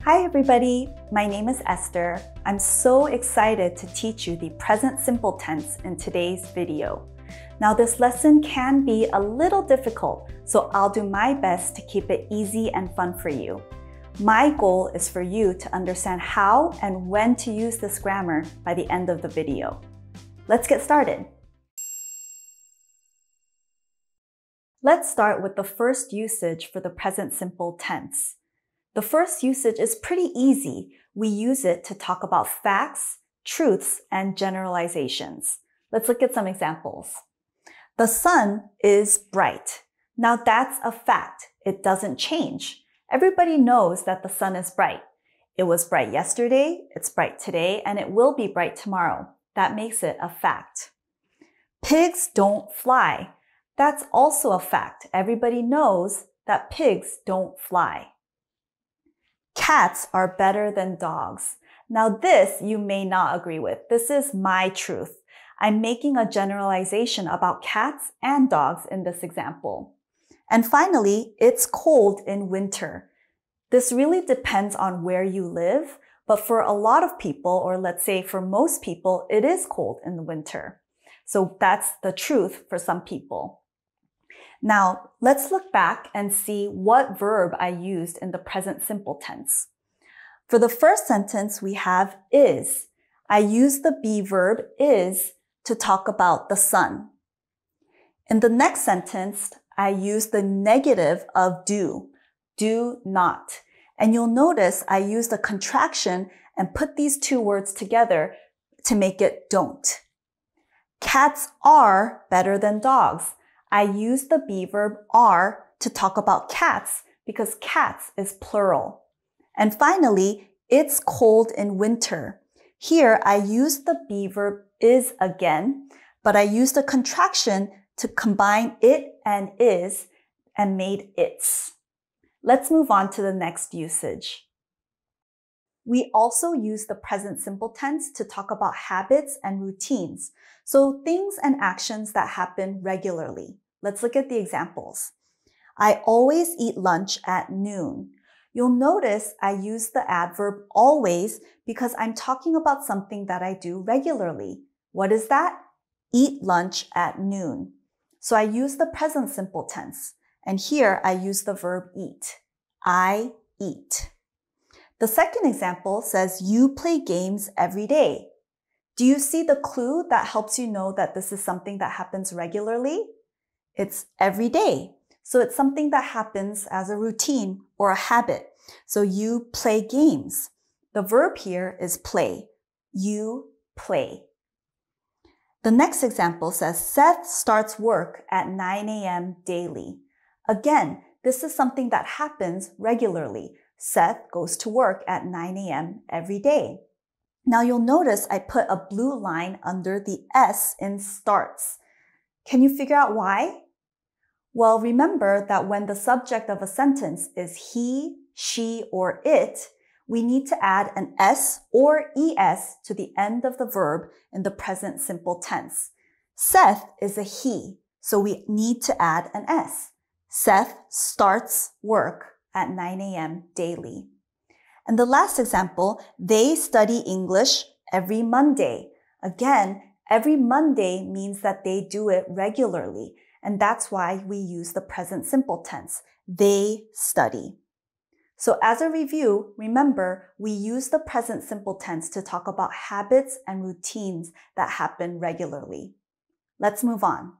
Hi everybody, my name is Esther. I'm so excited to teach you the present simple tense in today's video. Now this lesson can be a little difficult, so I'll do my best to keep it easy and fun for you. My goal is for you to understand how and when to use this grammar by the end of the video. Let's get started. Let's start with the first usage for the present simple tense. The first usage is pretty easy. We use it to talk about facts, truths, and generalizations. Let's look at some examples. The sun is bright. Now that's a fact. It doesn't change. Everybody knows that the sun is bright. It was bright yesterday, it's bright today, and it will be bright tomorrow. That makes it a fact. Pigs don't fly. That's also a fact. Everybody knows that pigs don't fly. Cats are better than dogs. Now this you may not agree with. This is my truth. I'm making a generalization about cats and dogs in this example. And finally, it's cold in winter. This really depends on where you live, but for a lot of people, or let's say for most people, it is cold in the winter. So that's the truth for some people. Now, let's look back and see what verb I used in the present simple tense. For the first sentence, we have is. I used the be verb is to talk about the sun. In the next sentence, I used the negative of do not. And you'll notice I used a contraction and put these two words together to make it don't. Cats are better than dogs. I use the be verb are to talk about cats because cats is plural. And finally, it's cold in winter. Here, I used the be verb is again, but I used a contraction to combine it and is and made its. Let's move on to the next usage. We also use the present simple tense to talk about habits and routines. So things and actions that happen regularly. Let's look at the examples. I always eat lunch at noon. You'll notice I use the adverb always because I'm talking about something that I do regularly. What is that? Eat lunch at noon. So I use the present simple tense. And here I use the verb eat. I eat. The second example says you play games every day. Do you see the clue that helps you know that this is something that happens regularly? It's every day. So it's something that happens as a routine or a habit. So you play games. The verb here is play. You play. The next example says Seth starts work at 9 a.m. daily. Again, this is something that happens regularly. Seth goes to work at 9 a.m. every day. Now you'll notice I put a blue line under the S in starts. Can you figure out why? Well, remember that when the subject of a sentence is he, she, or it, we need to add an S or ES to the end of the verb in the present simple tense. Seth is a he, so we need to add an S. Seth starts work at 9 a.m. daily. And the last example, they study English every Monday. Again, every Monday means that they do it regularly. And that's why we use the present simple tense. They study. So as a review, remember, we use the present simple tense to talk about habits and routines that happen regularly. Let's move on.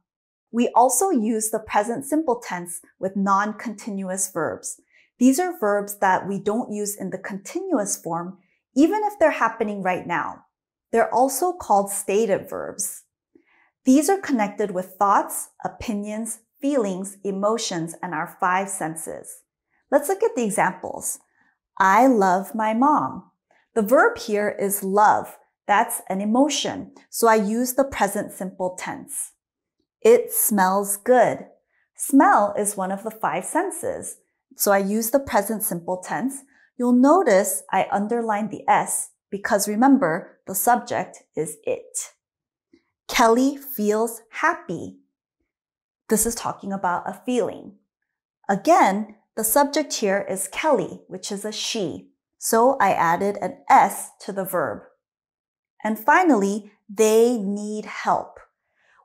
We also use the present simple tense with non-continuous verbs. These are verbs that we don't use in the continuous form, even if they're happening right now. They're also called stated verbs. These are connected with thoughts, opinions, feelings, emotions, and our five senses. Let's look at the examples. I love my mom. The verb here is love. That's an emotion. So I use the present simple tense. It smells good. Smell is one of the five senses. So I use the present simple tense. You'll notice I underlined the S because remember, the subject is it. Kelly feels happy. This is talking about a feeling. Again, the subject here is Kelly, which is a she. so I added an S to the verb. And finally, they need help.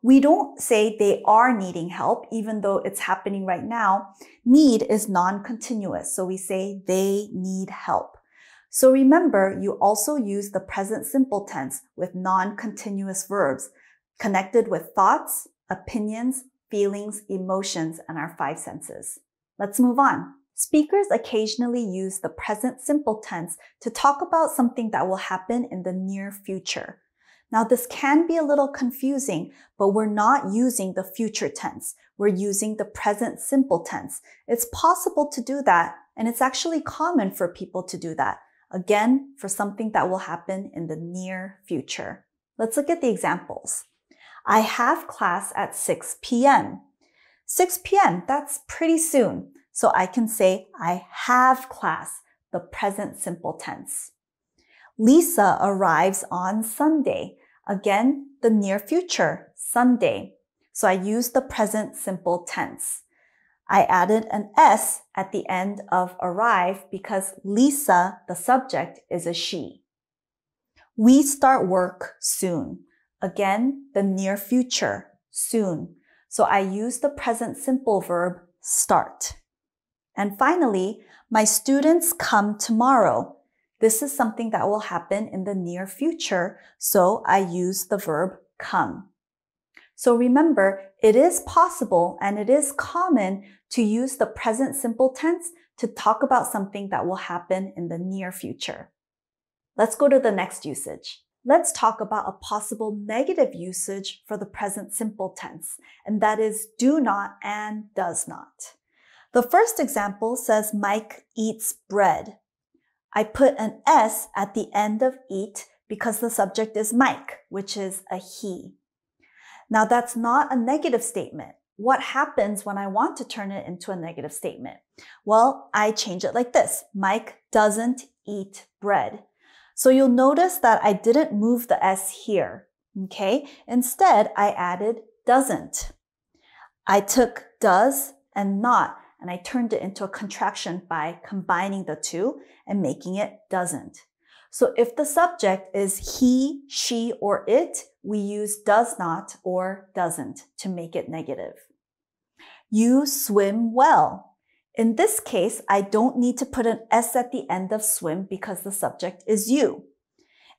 We don't say they are needing help, even though it's happening right now. Need is non-continuous, so we say they need help. So remember, you also use the present simple tense with non-continuous verbs connected with thoughts, opinions, feelings, emotions, and our five senses. Let's move on. Speakers occasionally use the present simple tense to talk about something that will happen in the near future. Now, this can be a little confusing, but we're not using the future tense. We're using the present simple tense. It's possible to do that, and it's actually common for people to do that. Again, for something that will happen in the near future. Let's look at the examples. I have class at 6 p.m. 6 p.m., that's pretty soon. So I can say I have class, the present simple tense. Lisa arrives on Sunday. Again, the near future, Sunday. So I use the present simple tense. I added an S at the end of arrive because Lisa, the subject, is a she. We start work soon. Again, the near future, soon. So I use the present simple verb start. And finally, my students come tomorrow. This is something that will happen in the near future, so I use the verb come. So remember, it is possible and it is common to use the present simple tense to talk about something that will happen in the near future. Let's go to the next usage. Let's talk about a possible negative usage for the present simple tense, and that is do not and does not. The first example says Mike eats bread. I put an S at the end of eat because the subject is Mike, which is a he. Now that's not a negative statement. What happens when I want to turn it into a negative statement? Well, I change it like this. Mike doesn't eat bread. So you'll notice that I didn't move the S here, okay? Instead, I added doesn't. I took does and not, and I turned it into a contraction by combining the two and making it doesn't. So if the subject is he, she, or it, we use does not or doesn't to make it negative. You swim well. In this case, I don't need to put an S at the end of swim because the subject is you.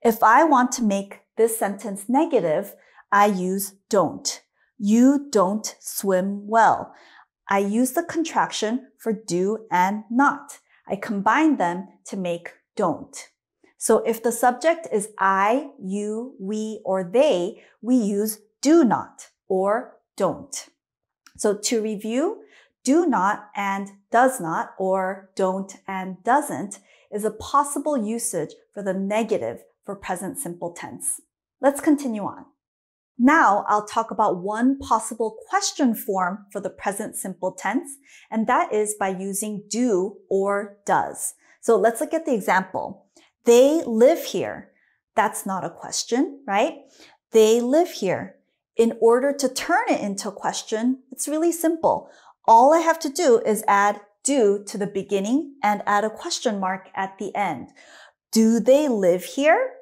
If I want to make this sentence negative, I use don't. You don't swim well. I use the contraction for do and not. I combine them to make don't. So if the subject is I, you, we, or they, we use do not or don't. So to review, do not and does not or don't and doesn't is a possible usage for the negative for present simple tense. Let's continue on. Now I'll talk about one possible question form for the present simple tense, and that is by using do or does. So let's look at the example. They live here. That's not a question, right? They live here. In order to turn it into a question, it's really simple. All I have to do is add do to the beginning and add a question mark at the end. Do they live here?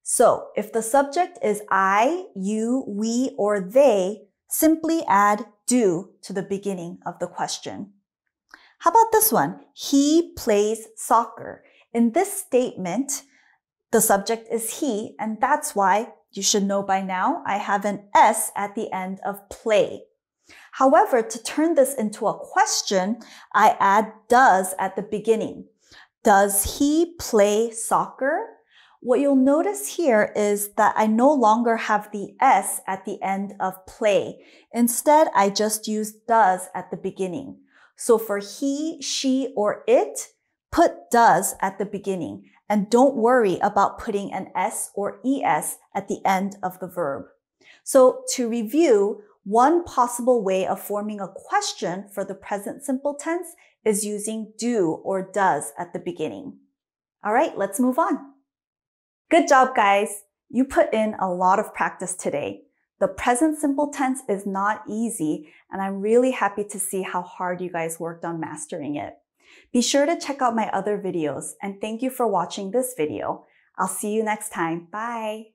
So if the subject is I, you, we, or they, simply add do to the beginning of the question. How about this one? He plays soccer. In this statement, the subject is he, and that's why you should know by now I have an S at the end of play. However, to turn this into a question, I add does at the beginning. Does he play soccer? What you'll notice here is that I no longer have the S at the end of play. Instead, I just use does at the beginning. So for he, she, or it, put does at the beginning. And don't worry about putting an S or ES at the end of the verb. So to review, one possible way of forming a question for the present simple tense is using do or does at the beginning. All right, let's move on. Good job, guys. You put in a lot of practice today. The present simple tense is not easy, and I'm really happy to see how hard you guys worked on mastering it. Be sure to check out my other videos, and thank you for watching this video. I'll see you next time. Bye!